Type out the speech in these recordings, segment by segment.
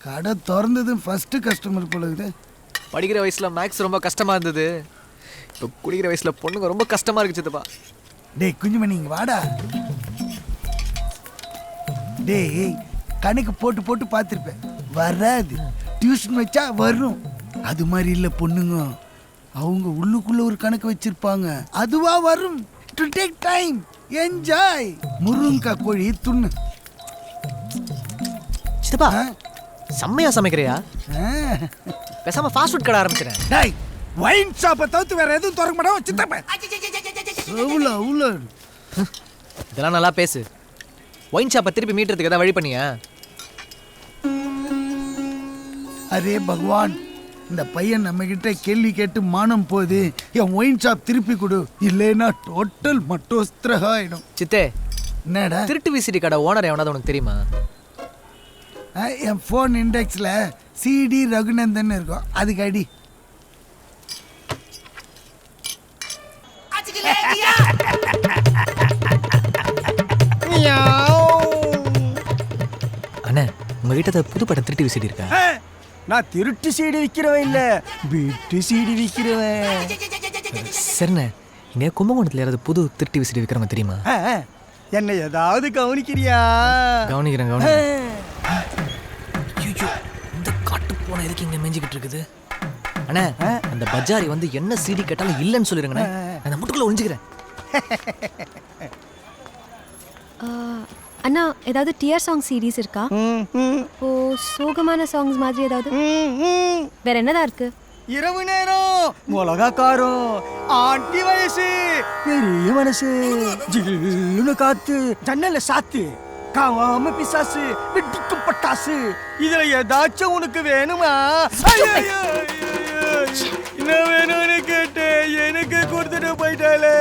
கடை திறந்தது first customer போல இருக்குது. படிக்கிற வயசுல மேக்ஸ் ரொம்ப கஷ்டமா இருந்தது. இப்போ குடிக்கிற வயசுல பொண்ணுங்க ரொம்ப கஷ்டமா இருக்கு சித்தப்பா. டேய் குஞ்சுமணி இங்க வாடா. டேய் கணக்கு போட்டு போட்டு பார்த்துருப்பேன், வராது. டியூஷன் வச்சா வரும். அது மாதிரி இல்லை பொண்ணுங்க, அவங்க உள்ளுக்குள்ள ஒரு கணக்கு வச்சிருப்பாங்க, அதுவா வரும். To take time, enjoy. முருங்கக்காய் கோழி துண்ணு. சித்தப்பா செம்மையா சமைக்கிறியா? பேசாம ஃபாஸ்ட் ஃபுட் கடை ஆரம்பிச்சிடறேன். டேய் வைன் ஷாப்பை தவிர்த்து வேற எதுவும் திறக்க மாட்டோம் சித்தப்பா. அவ்வளோ அவ்வளோ இதெல்லாம் நல்லா பேசு. ஒயின் ஷாப்பை திருப்பி மீட்டுறதுக்கு ஏதாவது வழி பண்ணியா? அரே பகவான், இந்த பையன் நம்ம கிட்ட கேள்வி கேட்டு மானம் போகுது. என் ஒயின் ஷாப் திருப்பி கொடு, இல்லைன்னா டோட்டல் மட்டோஸ்திரகா ஆயிடும். சித்தே என்னடா திருட்டு விசிடி கடை ஓனர் எவனாவது உனக்கு தெரியுமா? என் ஃபோன் இண்டெக்ஸில் சிடி ரகுநந்தன் இருக்கும், அதுக்கு அடி. அண்ணா உங்ககிட்ட புது படம் திருட்டு விசிடி இருக்கா? நான் திருட்டு சீடி விற்கிறவன் இல்ல, வீட்டு சீடி விற்கிறவன். சரிண்ணே, இங்கே கும்பகோணத்தில் யாராவது புது திருட்டு விசிடி விற்கிறவங்க தெரியுமா? என்ன ஏதாவது கவனிக்கிறியா? கவனிக்கிறேன் கவனிக்கிறேன். இந்த காட்டு போன எதுக்கு இங்க மேஞ்சிக்கிட்டு இருக்குது? அண்ணா அந்த பஜாரி வந்து என்ன சீடி கேட்டாலும் இல்லைன்னு சொல்லிருங்கண்ணே, அந்த முட்டுக்குள்ள ஒளிஞ்சுக்கிறேன். அண்ணா ஏதாவது டியர் சாங் சீரீஸ் இருக்கா? ஓ சோகமான சாங்ஸ் மாதிரி ஏதாவது? வேற என்னதான் இருக்கு? இரவு நேரம் மிளகா காரம், ஆண்டி வயசு, பெரிய மனசு, ஜில்லுன்னு காத்து, ஜன்னல சாத்து, காவாம பிசாசு, வெட்டிக்கும் பட்டாசு, இதுல ஏதாச்சும் உனக்கு வேணுமா? என்ன வேணும்னு கேட்டு எனக்கு கொடுத்துட்டு போயிட்டாலே.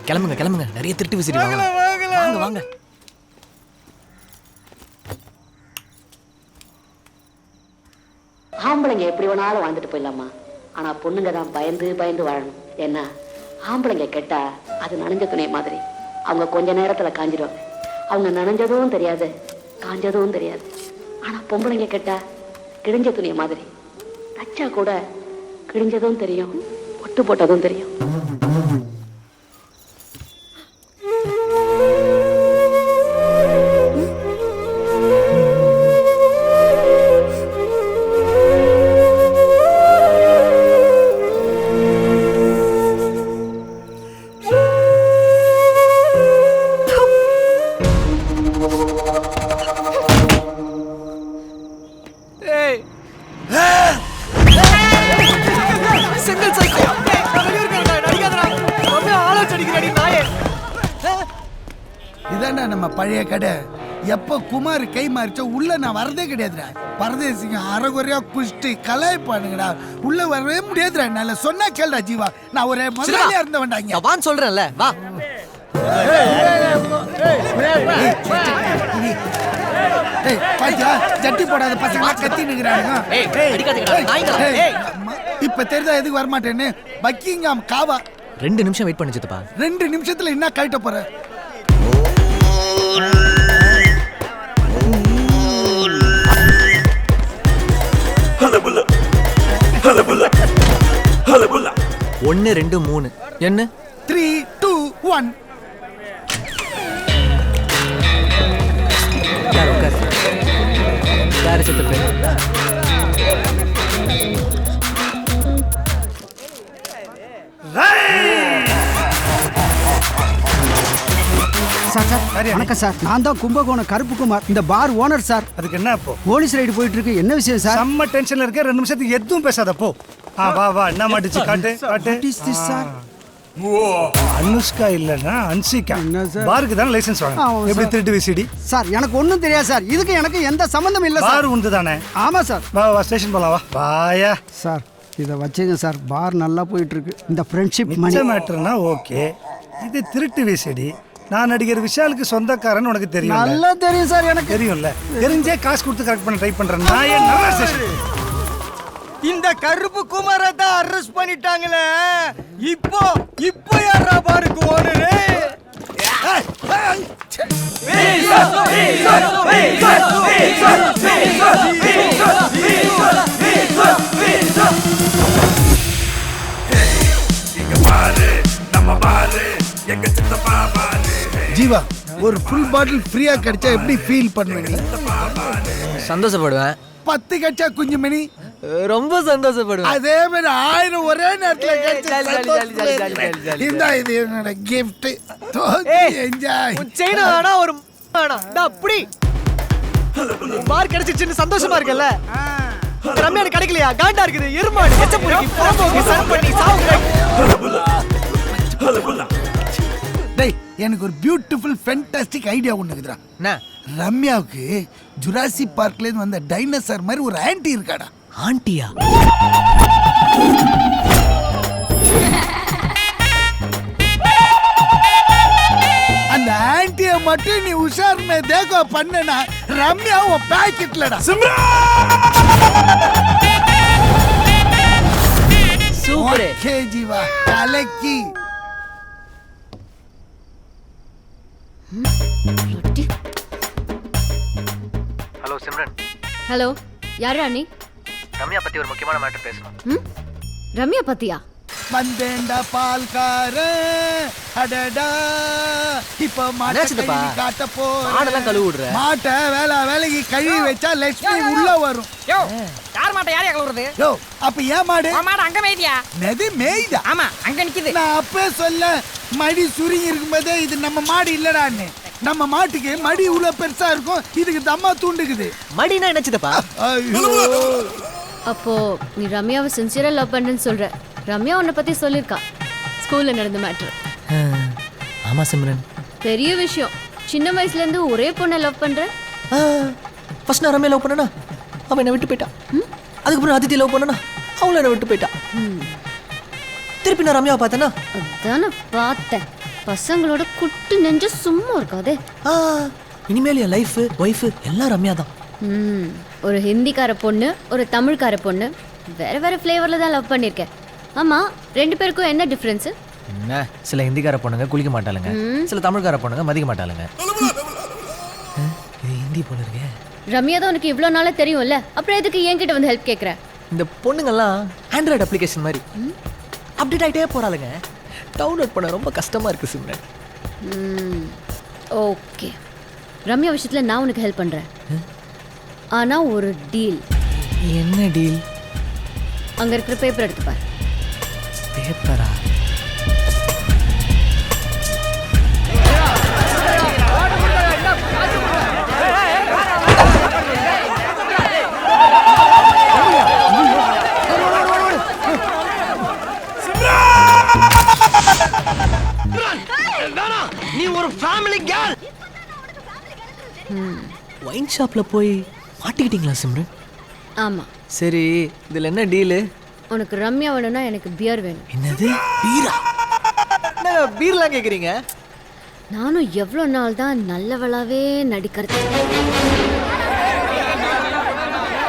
கிளம்புங்க கிளம்புங்க, நிறைய திருட்டு விசிடி வாங்க வாங்க. ஆம்பளைங்க எப்படி வேணாலும் வாழ்ந்துட்டு போயிடலாமா, ஆனா பொண்ணுங்க தான் பயந்து பயந்து வாழணும். ஏன்னா ஆம்பளைங்க கெட்டா அது நனைஞ்ச துணி மாதிரி, அவங்க கொஞ்ச நேரத்துல காஞ்சிடுவாங்க. அவங்க நனைஞ்சதும் தெரியாது, காஞ்சதும் தெரியாது. ஆனா பொம்பளைங்க கெட்டா கிழிஞ்ச துணிய மாதிரி, தச்சா கூட கிழிஞ்சதும் தெரியும், பொட்டு போட்டதும் தெரியும். இதாண்டா நம்ம பழைய கடை. எப்ப குமார் கை மாறிச்சோ உள்ள நான் வரதே கிடையாதுடா. பரதேசிங்க அரைகுறையா குஷ்டி கலாய்ப்பானுங்கடா, உள்ள வரவே முடியாதுடா. நல்ல சொன்னா கேளுடா ஜீவா, நான் ஒரு முதலாளியா இருந்தவன்டா. இங்க வான்னு சொல்றேன்ல, வா. ஜட்டி போடாத பசங்க கத்தி நிக்கிறாங்க. இப்ப தெரிஞ்சா எதுக்கு வரமாட்டேன்னு பக்கிங்காம் காவா. 2 நிமிஷம் வெயிட் பண்ணு சித்தப்பா. 2 நிமிஷத்துல என்ன கழட்ட போற? ஒன்னு 2 3 என்ன 3 2 1. வேற சித்தப்பா. வணக்கம் சார், நான் தான் கும்பகோணம் கருப்பு குமார், இந்த பார் ஓனர் சார். அதுக்கு என்ன இப்போ போலீஸ் ரைடு போயிட்டு இருக்கு, என்ன விஷயம் சார்? செம்ம டென்ஷன்ல இருக்க, 2 நிமிஷத்துக்கு எதுவும் பேசாத போ. வா வா, என்ன மாட்டிச்சு காட்டு காட்டு. What is this sir? Anushka இல்லனா அன்சிகா பாருக்கு தான் லைசென்ஸ் வாங்க. எப்படி திருட்டு விசிடி சார்? எனக்கு ஒண்ணும் தெரியாது சார், இதுக்கு எனக்கு எந்த சம்பந்தமும் இல்ல சார். பார் உண்டு தானே? ஆமா சார். வா வா ஸ்டேஷன் போலாம், வா வாயா சார். இத வச்சுங்க சார், பார் நல்லா போயிட்டு இருக்கு. இந்த ஃப்ரெண்ட்ஷிப் மணி மேட்டர்னா ஓகே, இது திருட்டு விசிடி. நான் நடிகர் விஷாலுக்கு சொந்தக்காரன், உனக்கு தெரியும்? நல்லா தெரியும் சார், எனக்கு தெரியும்ல. தெரிஞ்சே காசு கொடுத்து கரெக்ட் பண்ண ட்ரை பண்றேன் நான். நல்லா ஸ்டேஷன். இந்த கருப்பு குமாரை தான் அரெஸ்ட் பண்ணிட்டாங்களே, இப்போ இப்போ யாரா பாருக்கு ஓனரு? ஒரு ஃபுல் பாட்டில் ஃப்ரீயா கிடைச்சா எப்படி ஃபீல் பண்ணுவ நீ? சந்தோஷப்படுவேன். 10 கிடைச்சா குஞ்சுமணி ரொம்ப சந்தோஷப்படுவேன். அதே மாதிரி 1000 ஒரே நேரத்துல கிடைச்சா jolly, jolly, jolly, jolly, jolly, jolly, jolly. இந்த இது என்னோட கிஃப்ட். என்ஜாய். செயின் வேணா ஒரு வேணாம். அப்படி பார் கிடைச்சிச்சுன்னு சந்தோஷமா இருக்கல. ரம்யா எனக்கு கிடைக்கலையா? காண்டா இருக்குது. எருமாடு எச்சப்புரிக்கு போம்போக்கு சன் பண்ணி சாவுங்க. டேய் எனக்கு ஒரு பியூட்டிஃபுல் ஃபேண்டாஸ்டிக் ஐடியா ஒன்று இருக்குதுடா. என்ன ரம்யாவுக்கு ஜுராசி பார்க்லேருந்து வந்த டைனோசர் மாதிரி ஒரு ஆன்ட்டி இருக்காடா. ஆண்டியா? அந்த ஆன்ட்டியை மட்டும் நீ உஷார்மே தேகோ பண்ணனா ரம்யா உன் பாக்கெட்லடா. சூப்பர். ஓகே ஜீவா கலக்கி. ஹலோ சிம்ரன். ஹலோ, யாரா நீ? ரம்யா பத்தி ஒரு முக்கியமான மேட்டர் பேசணும். ம், ரம்யா பத்தியா? வந்தேண்டா பால்கார அடடா இப்ப என்னாச்சுப்பா? மாட்டை காட்ட மாடெல்லாம் கழுவி விடுற. மாட்டை வேலைக்கு கழுவி வச்சா லட்சுமி உள்ள வரும். யோ யார் மாட்ட யார் கழுவுறது? யோ அப்ப ஏன் மாடு? மாடு அங்க மேய்தியா? நெது மேய்தா? ஆமா அங்க நிக்குது. நான் அப்பே சொல்ல மடி சுருங்கி இருக்கும்போதே இது நம்ம மாடு இல்லடான்னு. நம்ம மாட்டுக்கு மடி இவ்வளவு பெருசா இருக்கும், இதுக்கு தம்மா தூண்டுக்குது. மடினா என்னச்சுதப்பா? ஐயோ அப்போ நீ ரம்யாவை சின்சியரா லவ் பண்ணேன்னு சொல்ற. ரம்யா உன்னை பத்தி சொல்லிருக்கா, ஸ்கூல்ல நடந்த மேட்ரு. ஆமா சிம்ரன். பெரிய விஷயம். சின்ன வயசுல இருந்து ஒரே பொண்ணை லவ் பண்ற. ஃபர்ஸ்ட் நான் ரம்யா லவ் பண்ணனா, அவன் என்னை விட்டு போயிட்டான். அதுக்கப்புறம் அதித்தி லவ் பண்ணனா, அவளை என்னை விட்டு போயிட்டான். திருப்பி நான் ரம்யாவை பார்த்தேன்னா, அதான பார்த்தேன். பசங்களோட குட்டு நெஞ்சு சும்மா இருக்காதே. இனிமேல் என் லைஃப் ஒய்ஃப் எல்லாம் ரம்யா தான். ஒரு ஹிந்திக்கார பொண்ணு, ஒரு தமிழ்கார பொண்ணு, வேற வேற ஃப்ளேவர்ல தான் லவ் பண்ணிருக்கேன். ஆமா, ரெண்டு பேருக்கும் என்ன டிஃபரன்ஸ்? என்ன, சில ஹிந்திக்கார பொண்ணுங்க குளிக்க மாட்டாளுங்க, சில தமிழ்கார பொண்ணுங்க மதிக்க மாட்டாளுங்க. இது ஹிந்தி போல இருக்கே. ரம்யா தான் உனக்கு இவ்வளோ நாளா தெரியும்ல, அப்புறம் எதுக்கு என்கிட்ட வந்து ஹெல்ப் கேட்குற? இந்த பொண்ணுங்கெல்லாம் ஆண்ட்ராய்டு அப்ளிகேஷன் மாதிரி அப்டேட் ஆகிட்டே போகிறாளுங்க. டவுன்லோட் பண்ண ரொம்ப கஷ்டமாக இருக்குது சிம்ரன். ஓகே, ரம்யா விஷயத்தில் நான் உனக்கு ஹெல்ப் பண்ணுறேன். ஆனால் ஒரு டீல். என்ன டீல்? அங்கே இருக்கிற பேப்பர் எடுத்துப்பார். பேப்பரா? நீ ஒரு ஃபேமிலி கேர்ள். ஒயின் ஷாப்ல போய் மாட்டிக்கிட்டீங்களா சிம்ரன்? ஆமாம். சரி, இதில் என்ன டீலு? உனக்கு ரம்யா வேணும்னா எனக்கு பியர் வேணும். என்னது, பீரா? என்ன பீர்லாம் கேட்குறீங்க? நானும் எவ்வளோ நாள் தான் நல்லவளாவே நடிக்கிறது.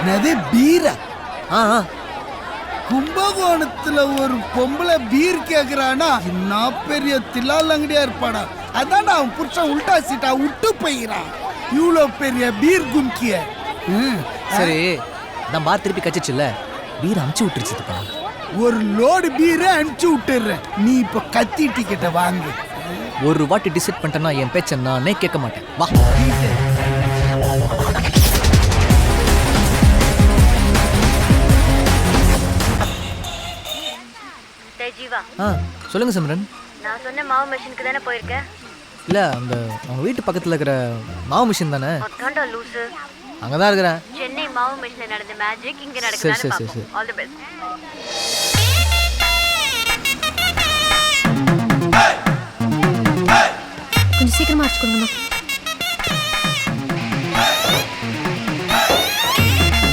நது பீரா? ஆ, கும்பகோணத்துல ஒரு பொம்பளை பீர் கேக்குறானா என்ன பெரிய தில்லால் அங்கடியா இருப்பாடா. அதான் அவன் புருஷன் உல்டா சீட்டா விட்டு போயிறான். இவ்வளோ பெரிய பீர் கும்கிய. சரி, நான் பார் திருப்பி கச்சிச்சுல்ல, பீர் அமுச்சு விட்டுருச்சுப்பா. ஒரு லோடு பீரை அனுப்பிச்சு விட்டுறேன். நீ இப்ப கத்தி டிக்கெட்டை வாங்கு. ஒரு வாட்டி டிசைட் பண்ணிட்டேன்னா என் பேச்ச நானே கேட்க மாட்டேன். வா. ஜீவா, சொல்லுங்க சிம்ரன். நான் சொன்ன மாவு மெஷினுக்கு தானே போயிருக்க? இல்ல, அந்த அவங்க வீட்டு பக்கத்துல இருக்கிற மாவு மிஷின் தானே? அதான்டா லூசு. அங்கதான் இருக்கிறேன். சென்னை மாவு மெஷின்ல நடந்த மேஜிக் இங்க சரி சரி சரி நடக்குது. சரி. All the best. கொஞ்சம் சீக்கிரமா அடிச்சுக்கோங்கம்மா.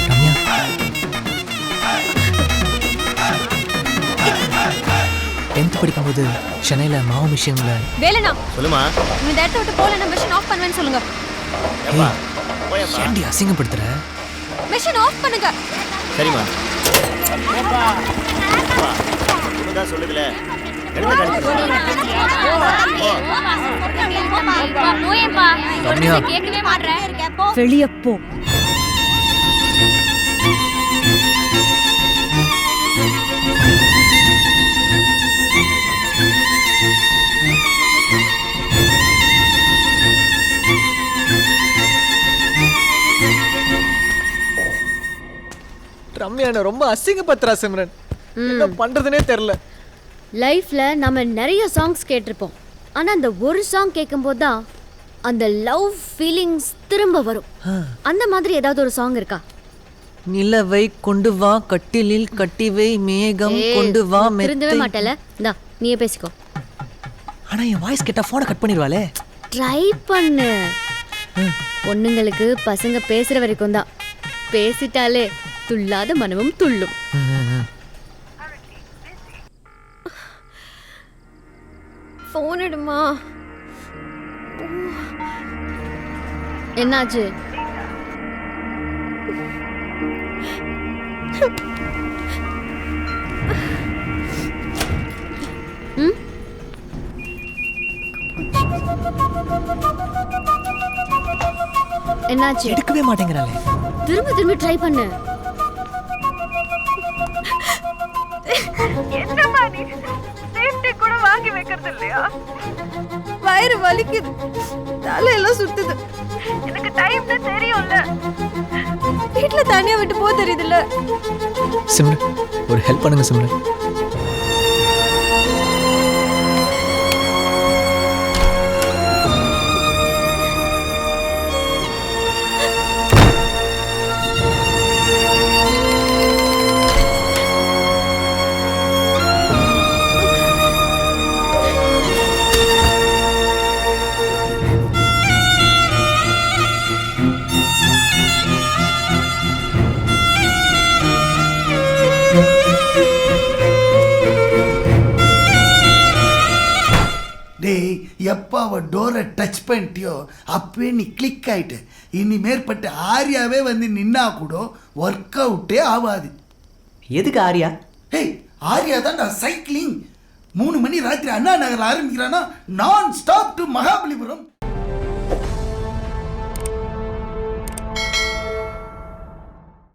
ரம்யா, 10th படிக்கும்போது சென்னையில மாவு மிஷின்ல வேலைனா சொல்லுமா. இந்த இடத்த விட்டு போல மெஷின் ஆஃப் பண்ணுவேன்னு சொல்லுங்க. ஏண்டி அசிங்கப்படுத்துற? மெஷின் ஆஃப் பண்ணுங்க. சரிம்மா. தான் சொல்லுங்கள. ரம்யா, வெளிய போ. ரம்யா என்ன ரொம்ப அசிங்கப்படுத்துறா சிம்ரன். என்ன பண்றதுனே தெரியல. லைஃப்ல நம்ம நிறைய சாங்ஸ் கேட்டிருப்போம். ஆனா அந்த ஒரு சாங் கேட்கும்போது தான் அந்த லவ் ஃபீலிங்ஸ் திரும்ப வரும். அந்த மாதிரி ஏதாவது ஒரு சாங் இருக்கா? நிலவை கொண்டு வா கட்டிலில் கட்டிவை மேகம் கொண்டு வா திருந்தவே மாட்டல. இந்தா நீயே பேசிக்கோ. ஆனா என் வாய்ஸ் கேட்டா போனை கட் பண்ணிடுவாளே. ட்ரை பண்ணு. பொண்ணுங்களுக்கு பசங்க பேசுற வரைக்கும் தான். பேசிட்டாலே துள்ளாத மனமும் துள்ளும். போன் எடுமா. என்னாச்சு? என்னாச்சு? எடுக்கவே மாட்டேங்கிறாளே. திரும்ப திரும்ப ட்ரை பண்ணு. வயிறு வலிக்குது, தலையெல்லாம் சுத்துது. எனக்கு டைம்னு தெரியும்ல. வீட்டுல தனியா விட்டு போக தெரியுதுல்ல. சிம்ரன் ஒரு ஹெல்ப் பண்ணுங்க சிம்ரன். டேய், எப்போ அவ டோரை டச் பண்ணிட்டியோ அப்பவே நீ கிளிக் ஆயிட்ட. இனி மேற்பட்ட ஆரியாவே வந்து நின்னா கூட ஒர்க் அவுட்டே ஆகாது. எதுக்கு ஆரியா? ஹேய், ஆரியா தான்டா சைக்கிளிங். 3 மணி ராத்திரி அண்ணா நகரில் ஆரம்பிக்கிறான்னா நான் ஸ்டாப் டு மகாபலிபுரம்.